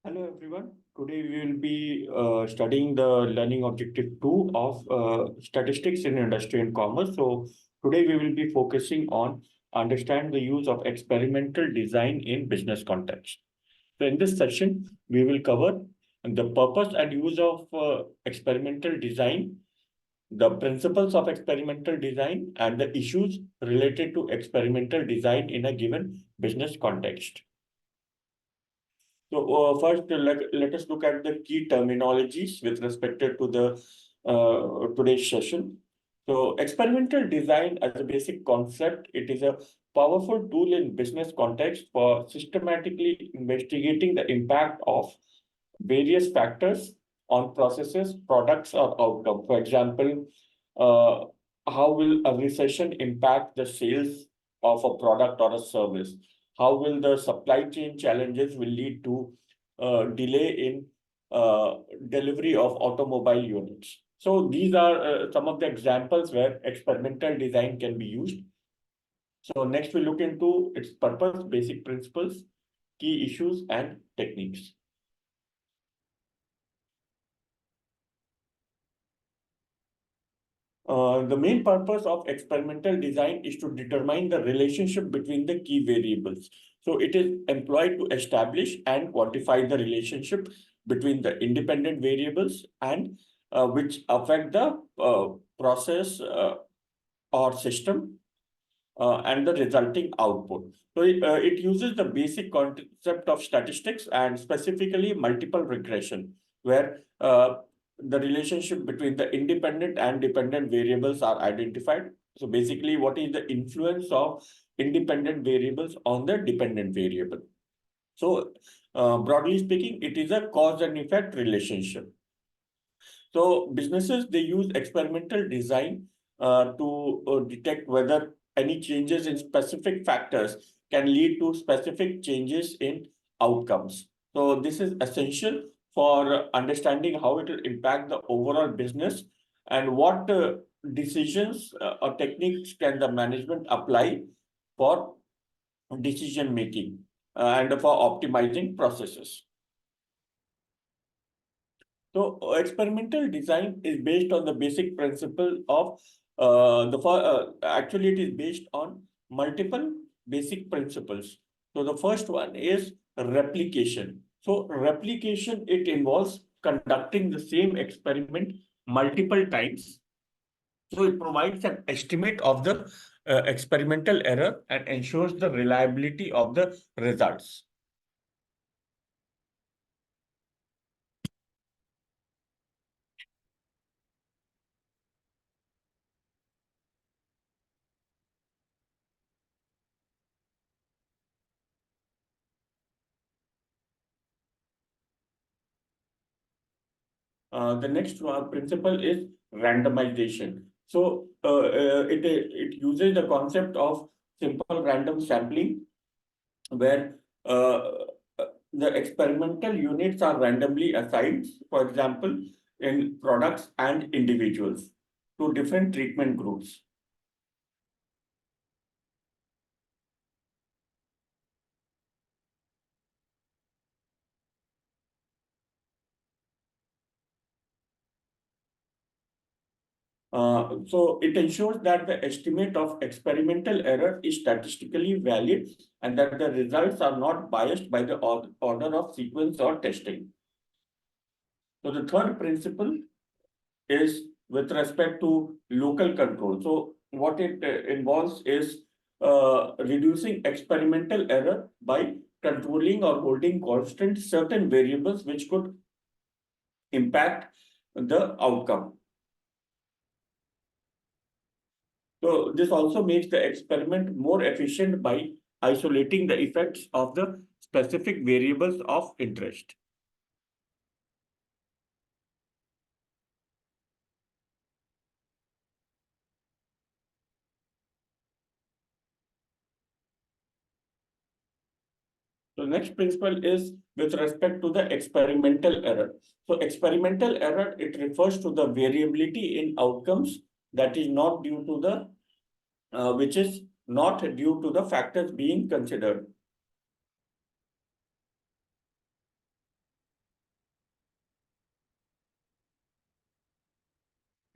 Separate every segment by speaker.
Speaker 1: Hello everyone. Today we will be studying the learning objective 2 of statistics in industry and commerce. So today we will be focusing on understand the use of experimental design in business context. So in this session, we will cover the purpose and use of experimental design, the principles of experimental design, and the issues related to experimental design in a given business context. So first, let us look at the key terminologies with respect to the today's session. So experimental design as a basic concept, it is a powerful tool in business context for systematically investigating the impact of various factors on processes, products, or outcome. For example, uh, how will a recession impact the sales of a product or a service? How will the supply chain challenges will lead to delay in delivery of automobile units? So these are some of the examples where experimental design can be used. So next we look into its purpose, basic principles, key issues, and techniques. The main purpose of experimental design is to determine the relationship between the key variables. So it is employed to establish and quantify the relationship between the independent variables and which affect the process or system and the resulting output. So it uses the basic concept of statistics and specifically multiple regression, where the relationship between the independent and dependent variables are identified. So basically, what is the influence of independent variables on the dependent variable? So broadly speaking, it is a cause and effect relationship. So businesses, they use experimental design to detect whether any changes in specific factors can lead to specific changes in outcomes. So this is essential for understanding how it will impact the overall business and what decisions or techniques can the management apply for decision making and for optimizing processes. So experimental design is based on the basic principle of actually it is based on multiple basic principles. So the first one is replication. So replication, it involves conducting the same experiment multiple times. So it provides an estimate of the experimental error and ensures the reliability of the results. The next principle is randomization. So it uses the concept of simple random sampling, where the experimental units are randomly assigned, for example, in products and individuals to different treatment groups. So it ensures that the estimate of experimental error is statistically valid and that the results are not biased by the order of sequence or testing. So the third principle is with respect to local control. So what it involves is reducing experimental error by controlling or holding constant certain variables which could impact the outcome. So this also makes the experiment more efficient by isolating the effects of the specific variables of interest. So next principle is with respect to the experimental error. So experimental error, it refers to the variability in outcomes that is not due to the, which is not due to the factors being considered.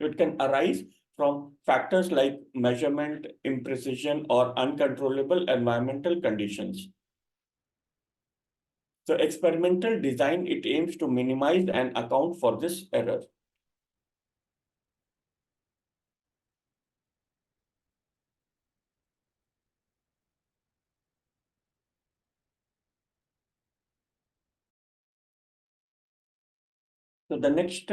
Speaker 1: It can arise from factors like measurement, imprecision, or uncontrollable environmental conditions. So experimental design, it aims to minimize and account for this error. So the next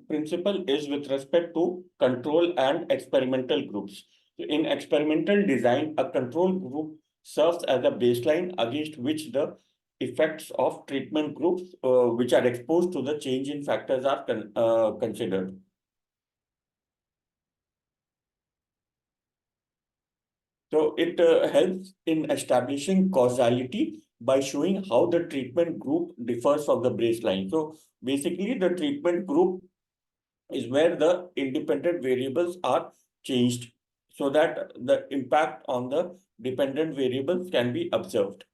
Speaker 1: principle is with respect to control and experimental groups. So in experimental design, a control group serves as a baseline against which the effects of treatment groups which are exposed to the change in factors are considered. So it helps in establishing causality by showing how the treatment group differs from the baseline. So basically, the treatment group is where the independent variables are changed so that the impact on the dependent variables can be observed.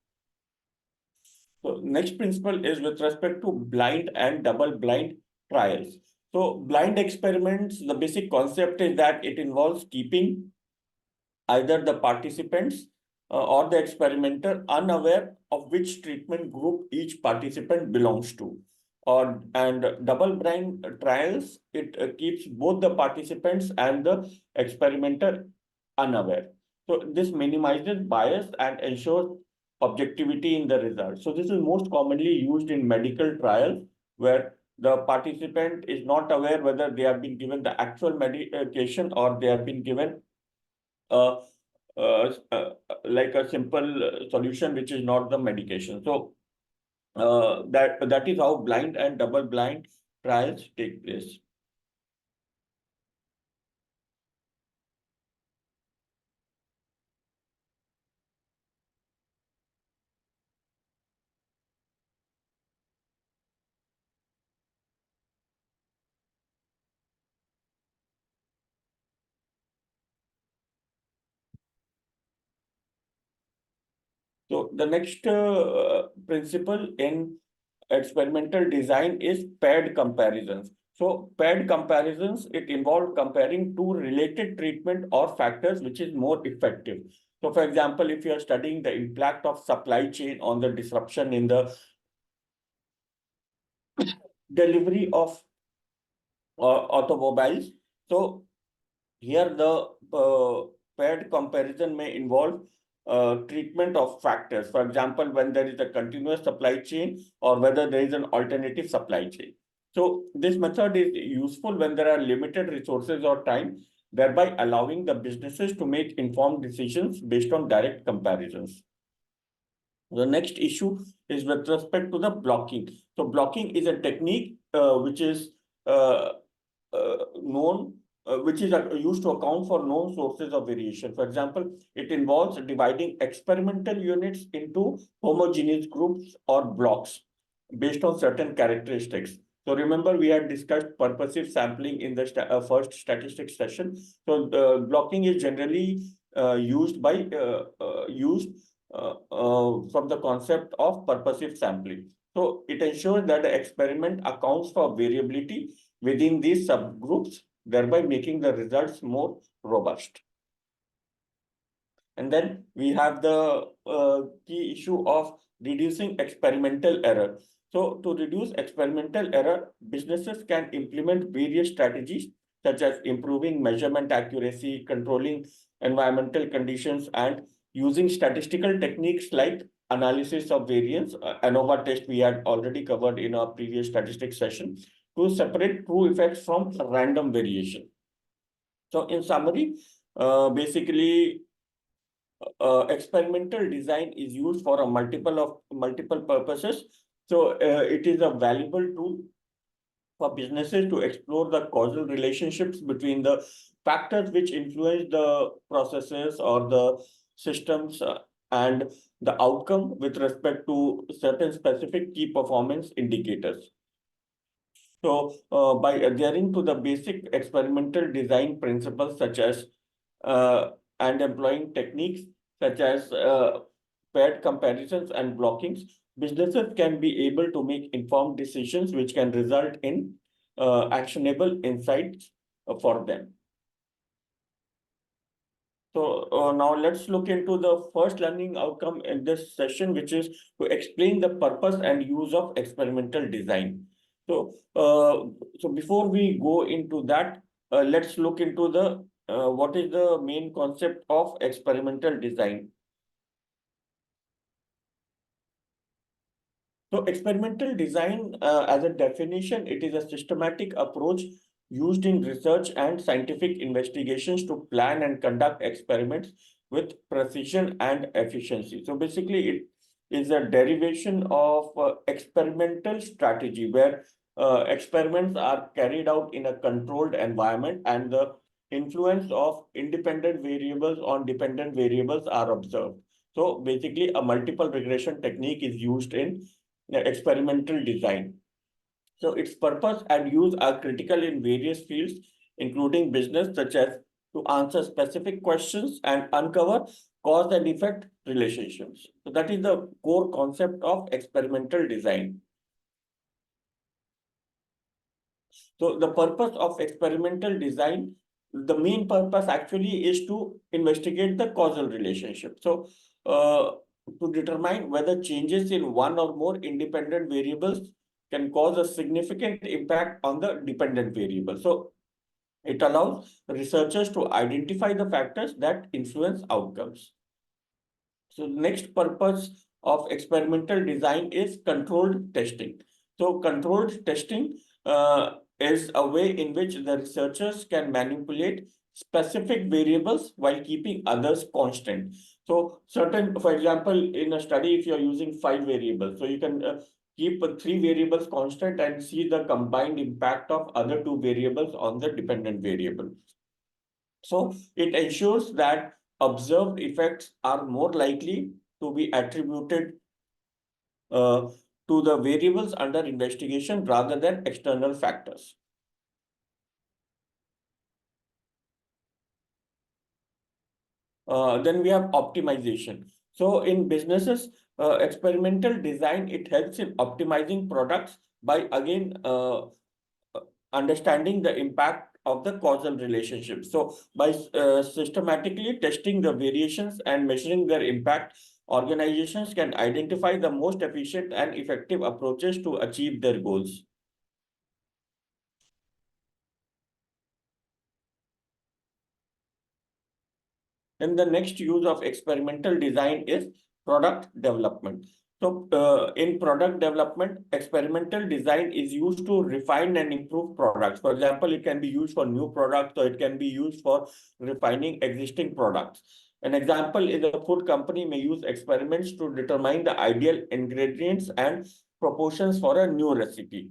Speaker 1: So next principle is with respect to blind and double blind trials. So blind experiments, the basic concept is that it involves keeping either the participants or the experimenter unaware of which treatment group each participant belongs to. And double blind trials, it keeps both the participants and the experimenter unaware. So this minimizes bias and ensures objectivity in the results. So this is most commonly used in medical trials where the participant is not aware whether they have been given the actual medication or they have been given uh, uh, uh, like a simple solution which is not the medication. So that is how blind and double blind trials take place. So the next principle in experimental design is paired comparisons. So paired comparisons, it involves comparing two related treatment or factors which is more effective. So for example, if you are studying the impact of supply chain on the disruption in the delivery of automobiles, so here the paired comparison may involve treatment of factors. For example, when there is a continuous supply chain or whether there is an alternative supply chain. So this method is useful when there are limited resources or time, thereby allowing the businesses to make informed decisions based on direct comparisons. The next issue is with respect to the blocking. So blocking is a technique which is known, which is used to account for known sources of variation. For example, it involves dividing experimental units into homogeneous groups or blocks based on certain characteristics. So remember, we had discussed purposive sampling in the first statistics session. So blocking is generally used from the concept of purposive sampling. So it ensures that the experiment accounts for variability within these subgroups, thereby making the results more robust. And then we have the key issue of reducing experimental error. So to reduce experimental error, businesses can implement various strategies such as improving measurement accuracy, controlling environmental conditions, and using statistical techniques like analysis of variance. ANOVA test we had already covered in our previous statistics session to separate true effects from random variation. So in summary, basically, experimental design is used for a multiple purposes. So it is a valuable tool for businesses to explore the causal relationships between the factors which influence the processes or the systems and the outcome with respect to certain specific key performance indicators. So by adhering to the basic experimental design principles such as and employing techniques such as paired comparisons and blockings, businesses can be able to make informed decisions which can result in actionable insights for them. So now let's look into the first learning outcome in this session, which is to explain the purpose and use of experimental design. So before we go into that, let's look into the what is the main concept of experimental design. So experimental design, as a definition, it is a systematic approach used in research and scientific investigations to plan and conduct experiments with precision and efficiency. So basically, it is a derivation of experimental strategy where experiments are carried out in a controlled environment and the influence of independent variables on dependent variables are observed. So basically, a multiple regression technique is used in experimental design. So its purpose and use are critical in various fields, including business, such as to answer specific questions and uncover cause and effect relationships. So that is the core concept of experimental design. So the purpose of experimental design, the main purpose actually is to investigate the causal relationship. So to determine whether changes in one or more independent variables can cause a significant impact on the dependent variable. So it allows researchers to identify the factors that influence outcomes. So next purpose of experimental design is controlled testing. So controlled testing is a way in which the researchers can manipulate specific variables while keeping others constant. So certain, for example, in a study, if you're using 5 variables, so you can keep 3 variables constant and see the combined impact of other 2 variables on the dependent variable. So it ensures that observed effects are more likely to be attributed to the variables under investigation rather than external factors. Then we have optimization. So in businesses, experimental design, it helps in optimizing products by again understanding the impact of the causal relationship. So by systematically testing the variations and measuring their impact, organizations can identify the most efficient and effective approaches to achieve their goals. Then the next use of experimental design is product development. So in product development, experimental design is used to refine and improve products. For example, it can be used for new products, or it can be used for refining existing products. An example is a food company may use experiments to determine the ideal ingredients and proportions for a new recipe.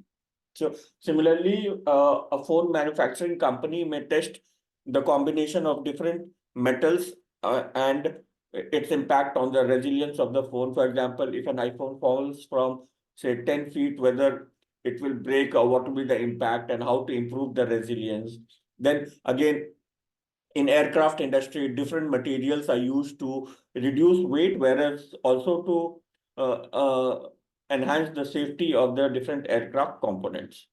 Speaker 1: So similarly, a phone manufacturing company may test the combination of different metals and its impact on the resilience of the phone. For example, if an iPhone falls from, say, 10 feet, whether it will break or what will be the impact and how to improve the resilience. Then again, in aircraft industry, different materials are used to reduce weight, whereas also to enhance the safety of the different aircraft components.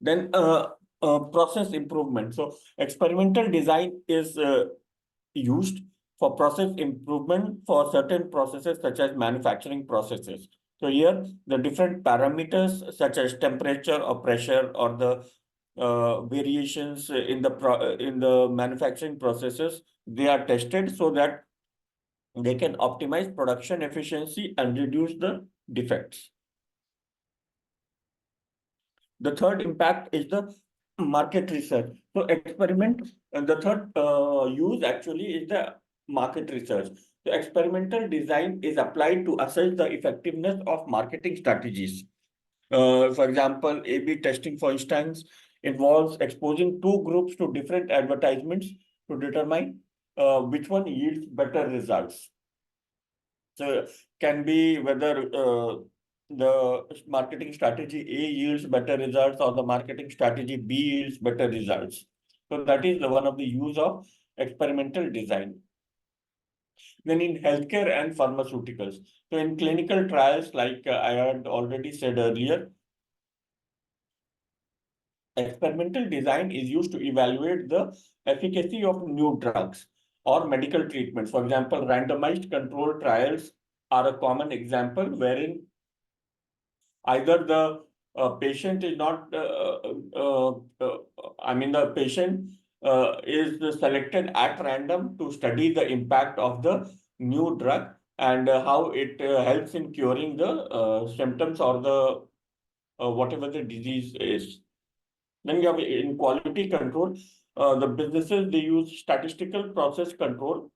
Speaker 1: Then process improvement. So experimental design is used for process improvement for certain processes such as manufacturing processes. So here the different parameters such as temperature or pressure or the variations in the manufacturing processes, they are tested so that they can optimize production efficiency and reduce the defects. The third impact is the market research. So experiment, and the third use actually is the market research. So experimental design is applied to assess the effectiveness of marketing strategies. For example, A/B testing, for instance, involves exposing two groups to different advertisements to determine which one yields better results. So can be whether the marketing strategy A yields better results or the marketing strategy B yields better results. So that is one of the use of experimental design. Then in healthcare and pharmaceuticals. So in clinical trials, like I had already said earlier, experimental design is used to evaluate the efficacy of new drugs or medical treatments. For example, randomized controlled trials are a common example wherein either the patient is not, I mean, the patient is selected at random to study the impact of the new drug and how it helps in curing the symptoms or the whatever the disease is. Then we have in quality control, the businesses, they use statistical process control,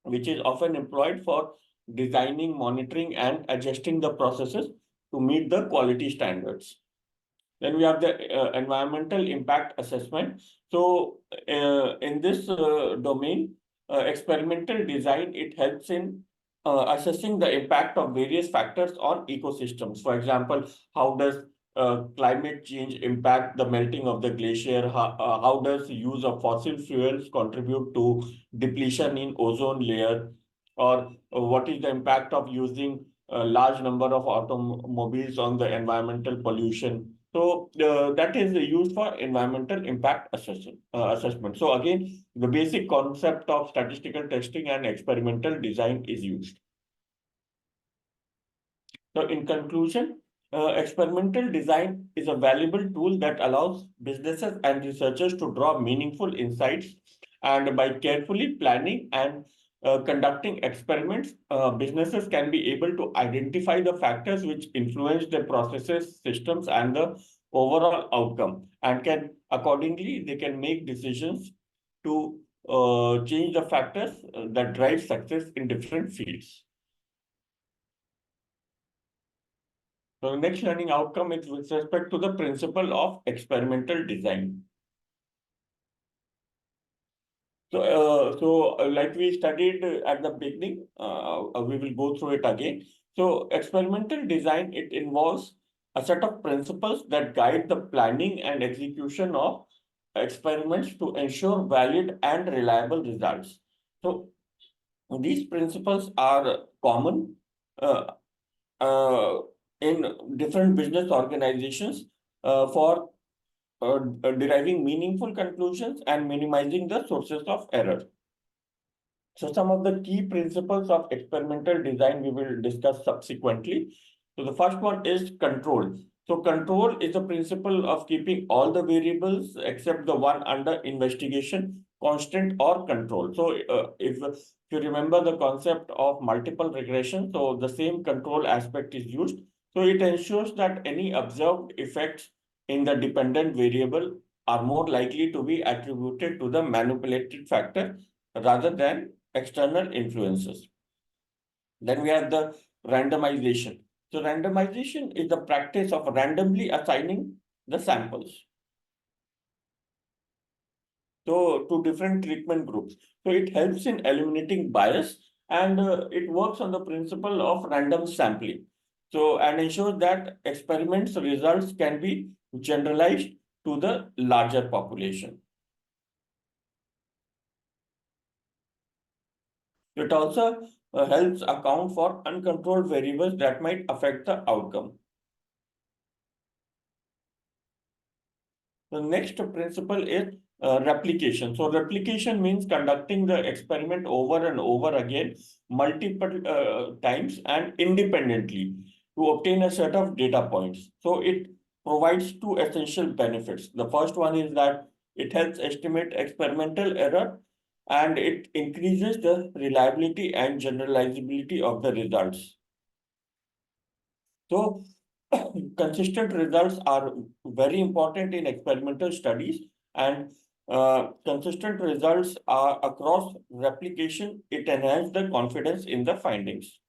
Speaker 1: which is often employed for designing, monitoring, and adjusting the processes to meet the quality standards. Then we have the environmental impact assessment. So in this domain, experimental design, it helps in assessing the impact of various factors on ecosystems. For example, how does climate change impact the melting of the glacier? How does the use of fossil fuels contribute to depletion in ozone layer? Or what is the impact of using a large number of automobiles on the environmental pollution? So that is used for environmental impact assessment. So again, the basic concept of statistical testing and experimental design is used. So in conclusion, experimental design is a valuable tool that allows businesses and researchers to draw meaningful insights. And by carefully planning and conducting experiments, businesses can be able to identify the factors which influence the processes, systems, and the overall outcome. And can accordingly, they can make decisions to change the factors that drive success in different fields. So the next learning outcome is with respect to the principle of experimental design. So, like we studied at the beginning, we will go through it again. So experimental design, it involves a set of principles that guide the planning and execution of experiments to ensure valid and reliable results. So these principles are common uh, uh, in different business organizations for deriving meaningful conclusions and minimizing the sources of error. So some of the key principles of experimental design we will discuss subsequently. So the first one is control. So control is the principle of keeping all the variables except the one under investigation constant or control. So if you remember the concept of multiple regression, so the same control aspect is used. So it ensures that any observed effects in the dependent variable are more likely to be attributed to the manipulated factor rather than external influences. Then we have the randomization. So randomization is the practice of randomly assigning the samples. So to different treatment groups. So it helps in eliminating bias and it works on the principle of random sampling. So and ensures that experiments results can be generalized to the larger population. It also helps account for uncontrolled variables that might affect the outcome. The next principle is replication. So replication means conducting the experiment over and over again, multiple times and independently to obtain a set of data points. So it provides two essential benefits. The first one is that it helps estimate experimental error and it increases the reliability and generalizability of the results. So consistent results are very important in experimental studies and consistent results are across replication. It enhances the confidence in the findings.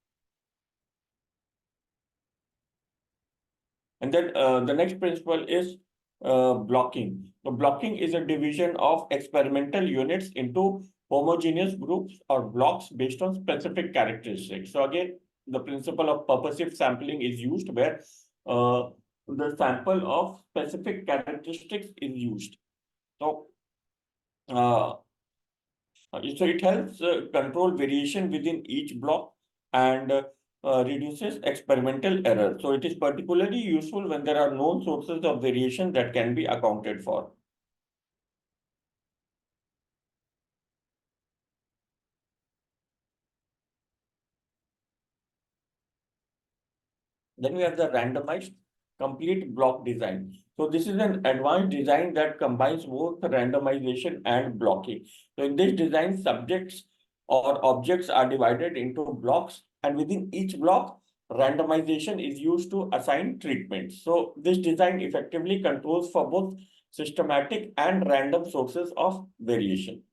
Speaker 1: And then the next principle is blocking. So blocking is a division of experimental units into homogeneous groups or blocks based on specific characteristics. So again, the principle of purposive sampling is used where the sample of specific characteristics is used. So, so it helps control variation within each block and reduces experimental error. So it is particularly useful when there are known sources of variation that can be accounted for. Then we have the randomized complete block design. So this is an advanced design that combines both randomization and blocking. So in this design, subjects or objects are divided into blocks, and within each block, randomization is used to assign treatments. So this design effectively controls for both systematic and random sources of variation.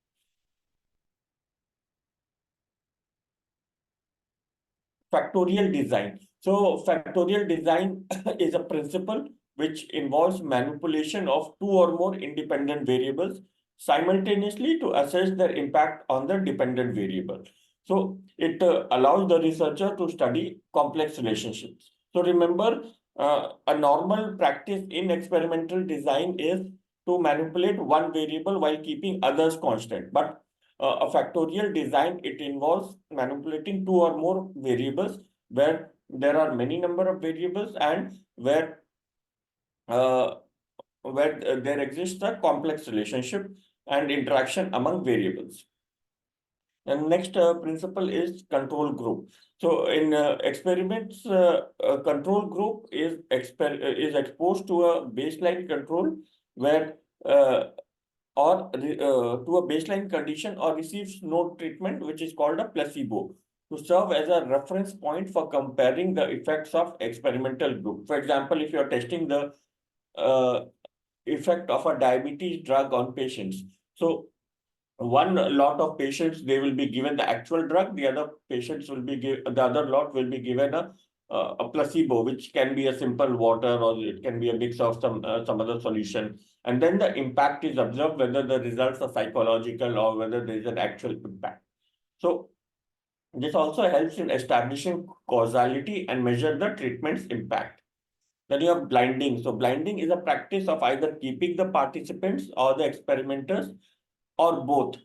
Speaker 1: Factorial design. So factorial design is a principle which involves manipulation of two or more independent variables simultaneously to assess their impact on the dependent variable. So it allows the researcher to study complex relationships. So remember, a normal practice in experimental design is to manipulate one variable while keeping others constant. But a factorial design, it involves manipulating two or more variables where there are many number of variables and uh, where there exists a complex relationship and interaction among variables. And next principle is control group. So in experiments, control group is exposed to a baseline control where to a baseline condition or receives no treatment, which is called a placebo, to serve as a reference point for comparing the effects of experimental group. For example, if you are testing the uh, effect of a diabetes drug on patients, so one lot of patients, they will be given the actual drug, the other patients will be the other lot will be given a placebo, which can be a simple water or it can be a mix of some other solution. And then the impact is observed whether the results are psychological or whether there is an actual impact. So this also helps in establishing causality and measure the treatment's impact. Then you have blinding. So blinding is a practice of either keeping the participants or the experimenters or both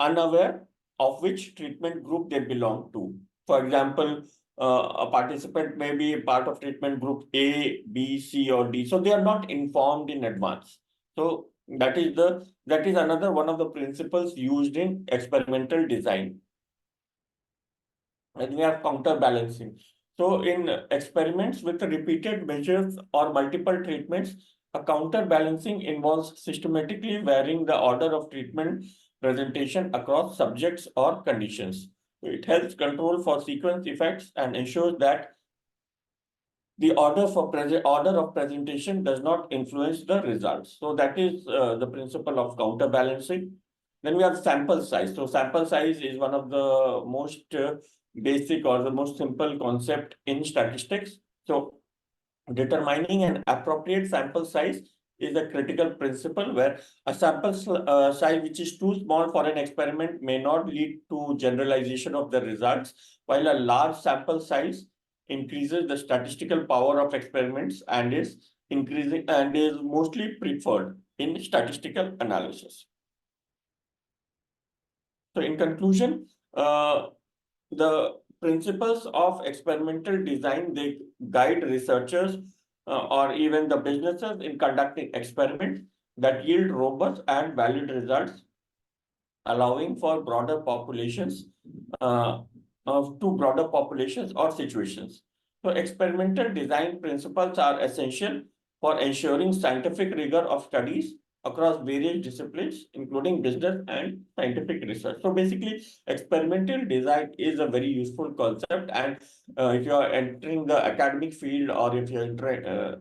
Speaker 1: unaware of which treatment group they belong to. For example, a participant may be a part of treatment group A, B, C, or D. So they are not informed in advance. So that is another one of the principles used in experimental design. And we have counterbalancing. So in experiments with repeated measures or multiple treatments, a counterbalancing involves systematically varying the order of treatment presentation across subjects or conditions. It helps control for sequence effects and ensures that the order of presentation does not influence the results. So that is the principle of counterbalancing. Then we have sample size. So sample size is one of the most basic or the most simple concept in statistics. So determining an appropriate sample size is a critical principle where a sample size which is too small for an experiment may not lead to generalization of the results, while a large sample size increases the statistical power of experiments and is increasing and is mostly preferred in statistical analysis. So in conclusion, the principles of experimental design, they guide researchers or even the businesses in conducting experiments that yield robust and valid results, allowing for broader populations to broader populations or situations. So experimental design principles are essential for ensuring scientific rigor of studies across various disciplines, including business and scientific research. So basically, experimental design is a very useful concept. And if you are entering the academic field or if you're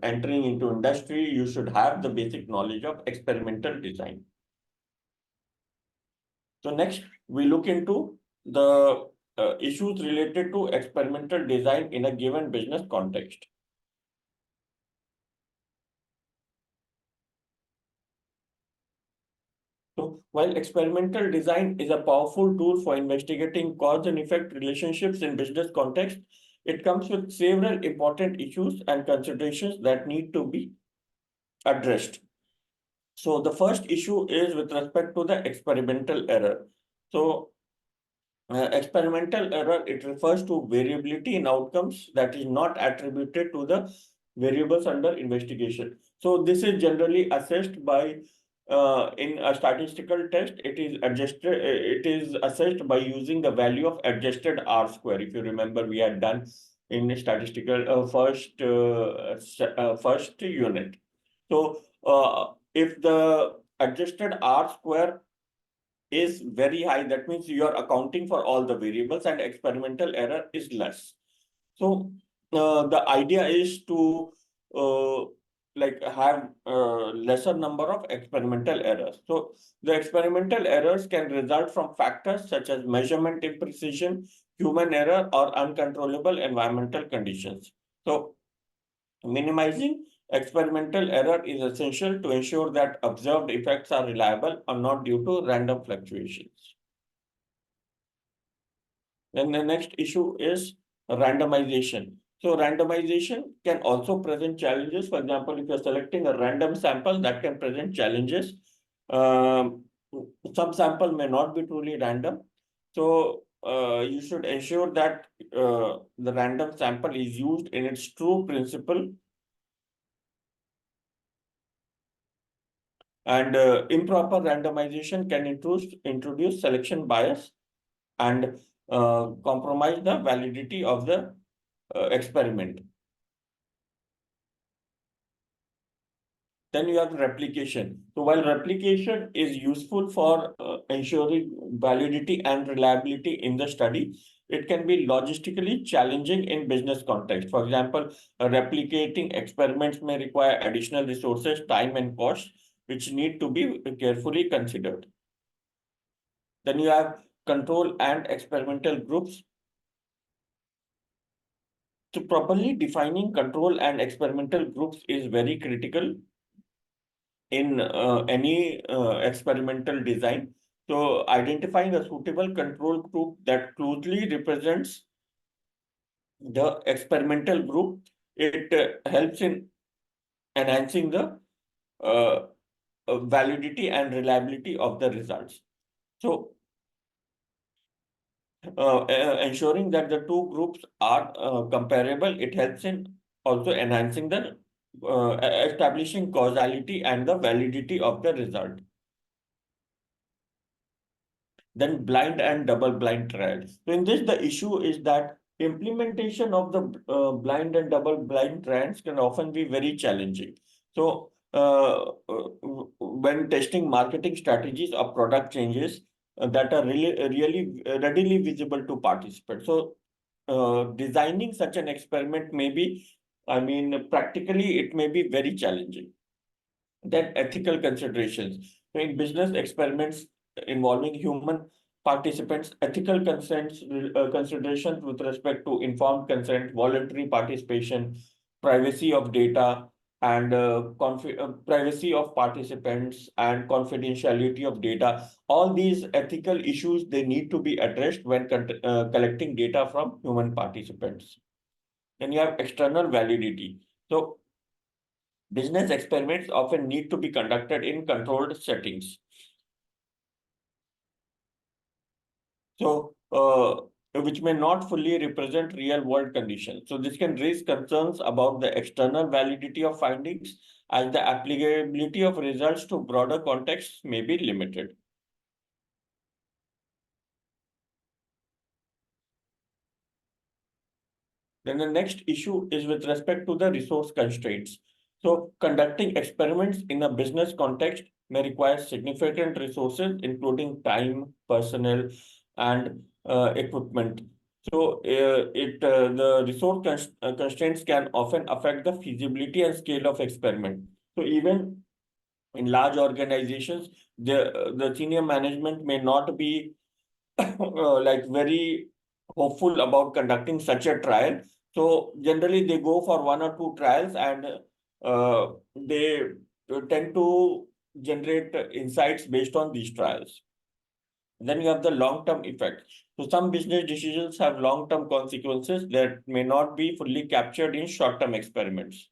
Speaker 1: entering into industry, you should have the basic knowledge of experimental design. So next, we look into the issues related to experimental design in a given business context. So while experimental design is a powerful tool for investigating cause and effect relationships in business context, it comes with several important issues and considerations that need to be addressed. So the first issue is with respect to the experimental error. So Experimental error, it refers to variability in outcomes that is not attributed to the variables under investigation. So this is generally assessed by in a statistical test. It is assessed by using the value of adjusted R square. If you remember, we had done in statistical first unit. So if the adjusted R square is very high, that means you are accounting for all the variables and experimental error is less. So the idea is to uh, like have lesser number of experimental errors. So the experimental errors can result from factors such as measurement imprecision, human error, or uncontrollable environmental conditions. So minimizing experimental error is essential to ensure that observed effects are reliable and not due to random fluctuations. Then the next issue is randomization. So randomization can also present challenges. For example, if you're selecting a random sample, that can present challenges. Um, some sample may not be truly random. So you should ensure that the random sample is used in its true principle. And improper randomization can introduce selection bias and compromise the validity of the experiment. Then you have replication. So while replication is useful for ensuring validity and reliability in the study, it can be logistically challenging in business context. For example, replicating experiments may require additional resources, time, and cost, which need to be carefully considered. Then you have control and experimental groups. So properly defining control and experimental groups is very critical in any experimental design. So identifying a suitable control group that closely represents the experimental group, it helps in enhancing the uh, validity and reliability of the results. So ensuring that the two groups are comparable, it helps in also enhancing the establishing causality and the validity of the result. Then blind and double blind trials. So in this, the issue is that implementation of the blind and double blind trials can often be very challenging. So when testing marketing strategies or product changes that are really readily visible to participants. So designing such an experiment may be, I mean, practically it may be very challenging. Then ethical considerations. So in business experiments involving human participants, ethical considerations with respect to informed consent, voluntary participation, privacy of data, and privacy of participants and confidentiality of data. All these ethical issues, they need to be addressed when collecting data from human participants. Then you have external validity. So business experiments often need to be conducted in controlled settings. So, which may not fully represent real world conditions. So this can raise concerns about the external validity of findings, as the applicability of results to broader contexts may be limited. Then the next issue is with respect to the resource constraints. So conducting experiments in a business context may require significant resources, including time, personnel, and equipment. So the resource constraints can often affect the feasibility and scale of experiment. So even in large organizations, the senior management may not be like very hopeful about conducting such a trial. So generally they go for one or two trials and they tend to generate insights based on these trials. Then you have the long-term effects. So some business decisions have long-term consequences that may not be fully captured in short-term experiments.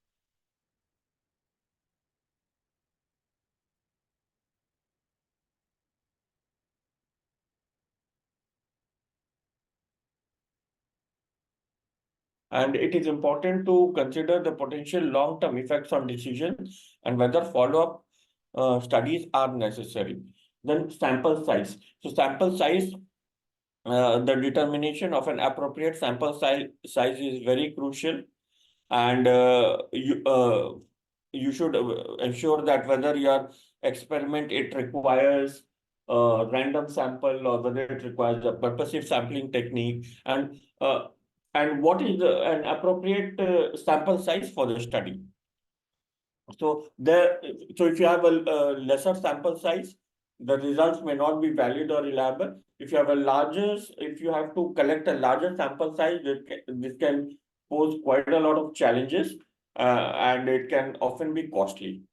Speaker 1: And it is important to consider the potential long-term effects on decisions and whether follow-up studies are necessary. Then sample size. So sample size, the determination of an appropriate size is very crucial, and you should ensure that whether your experiment it requires a random sample or whether it requires a purposive sampling technique, and what is an appropriate sample size for the study. So if you have a lesser sample size, the results may not be valid or reliable. If you have if you have to collect a larger sample size, this can pose quite a lot of challenges, and it can often be costly.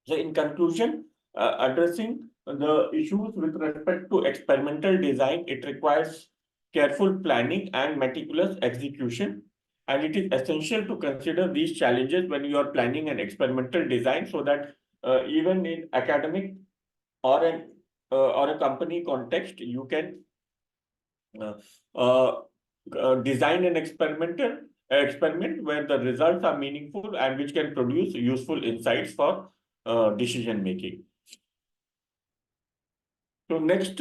Speaker 1: So in conclusion, addressing the issues with respect to experimental design, it requires careful planning and meticulous execution. And it is essential to consider these challenges when you are planning an experimental design, so that even in academic or or a company context, you can uh, uh, design an experiment where the results are meaningful and which can produce useful insights for decision making. So next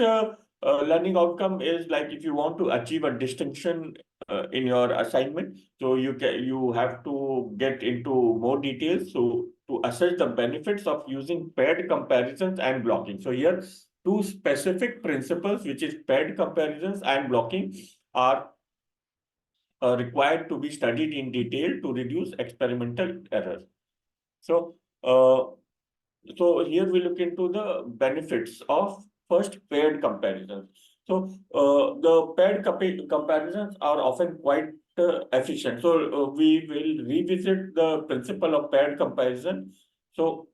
Speaker 1: learning outcome is like if you want to achieve a distinction in your assignment, so you have to get into more details. So to assess the benefits of using paired comparisons and blocking. So here two specific principles, which is paired comparisons and blocking, are required to be studied in detail to reduce experimental errors. So so here we look into the benefits of first paired comparisons. So the paired comparisons are often quite efficient. So we will revisit the principle of paired comparison. So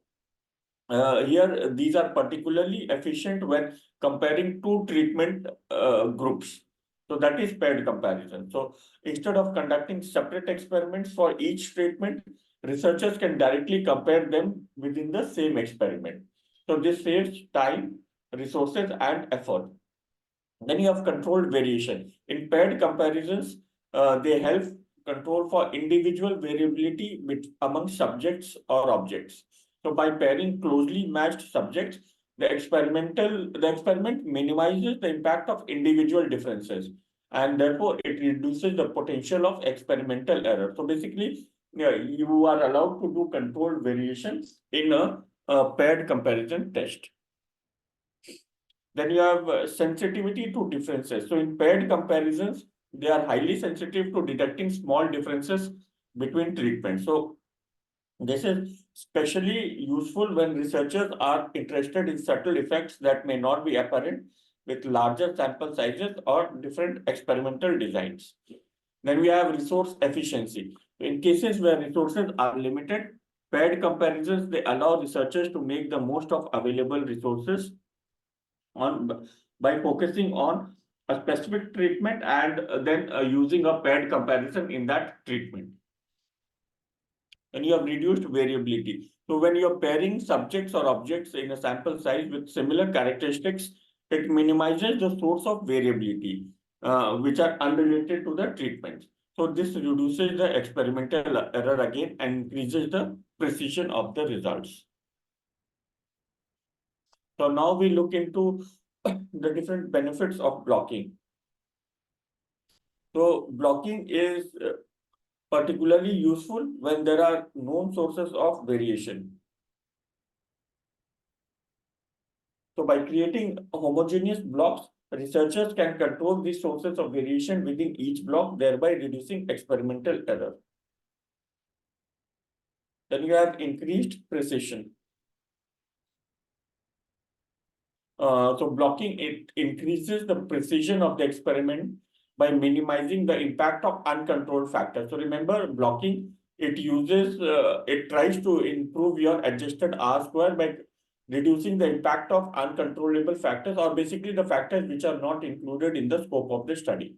Speaker 1: here these are particularly efficient when comparing two treatment groups. So that is paired comparison. So instead of conducting separate experiments for each treatment, researchers can directly compare them within the same experiment. So this saves time, resources, and effort. Then you have controlled variation. In paired comparisons, they help control for individual variability among subjects or objects. So by pairing closely matched subjects, the experiment minimizes the impact of individual differences, and therefore it reduces the potential of experimental error. So basically, yeah, you are allowed to do controlled variations in a paired comparison test. Then you have sensitivity to differences. So in paired comparisons, they are highly sensitive to detecting small differences between treatments. So this is especially useful when researchers are interested in subtle effects that may not be apparent with larger sample sizes or different experimental designs. Then we have resource efficiency. In cases where resources are limited, paired comparisons, they allow researchers to make the most of available resources on by focusing on a specific treatment and then using a paired comparison in that treatment. And you have reduced variability. So when you're pairing subjects or objects in a sample size with similar characteristics, it minimizes the source of variability, which are unrelated to the treatment. So this reduces the experimental error again and increases the precision of the results. So now we look into the different benefits of blocking. So blocking is particularly useful when there are known sources of variation. So by creating homogeneous blocks, researchers can control these sources of variation within each block, thereby reducing experimental error. Then you have increased precision. So blocking, it increases the precision of the experiment by minimizing the impact of uncontrolled factors. So remember, blocking, it tries to improve your adjusted R square by reducing the impact of uncontrollable factors, or basically the factors which are not included in the scope of the study.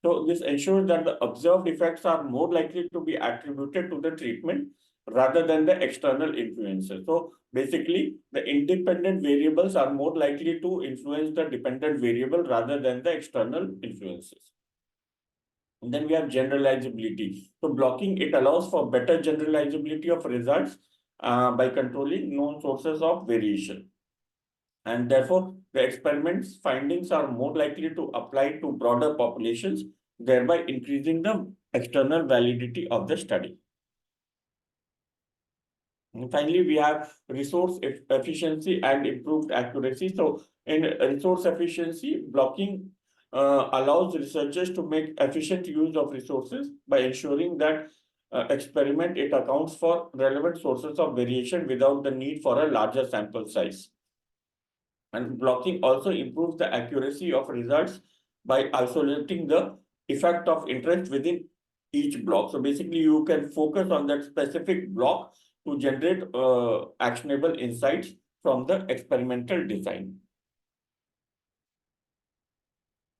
Speaker 1: So this ensures that the observed effects are more likely to be attributed to the treatment rather than the external influences. So basically, the independent variables are more likely to influence the dependent variable rather than the external influences. And then we have generalizability. So blocking, it allows for better generalizability of results by controlling known sources of variation. And therefore, the experiment's findings are more likely to apply to broader populations, thereby increasing the external validity of the study. And finally, we have resource efficiency and improved accuracy. So in resource efficiency, blocking allows researchers to make efficient use of resources by ensuring that experiment, it accounts for relevant sources of variation without the need for a larger sample size. And blocking also improves the accuracy of results by isolating the effect of interest within each block. So basically, you can focus on that specific block to generate actionable insights from the experimental design.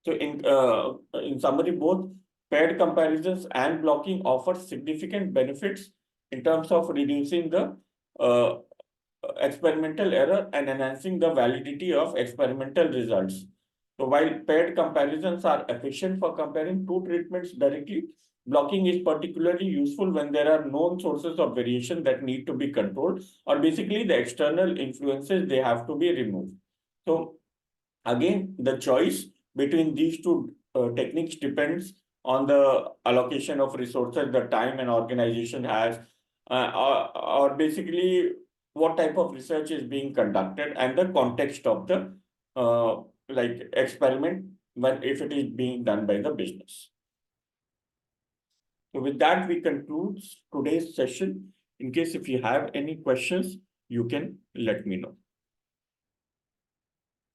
Speaker 1: So in summary, both paired comparisons and blocking offer significant benefits in terms of reducing the experimental error and enhancing the validity of experimental results. So while paired comparisons are efficient for comparing two treatments directly, blocking is particularly useful when there are known sources of variation that need to be controlled, or basically the external influences, they have to be removed. So again, the choice between these two techniques depends on the allocation of resources, the time an organization has, or basically what type of research is being conducted and the context of the like experiment when if it is being done by the business. So with that, we conclude today's session. In case if you have any questions, you can let me know.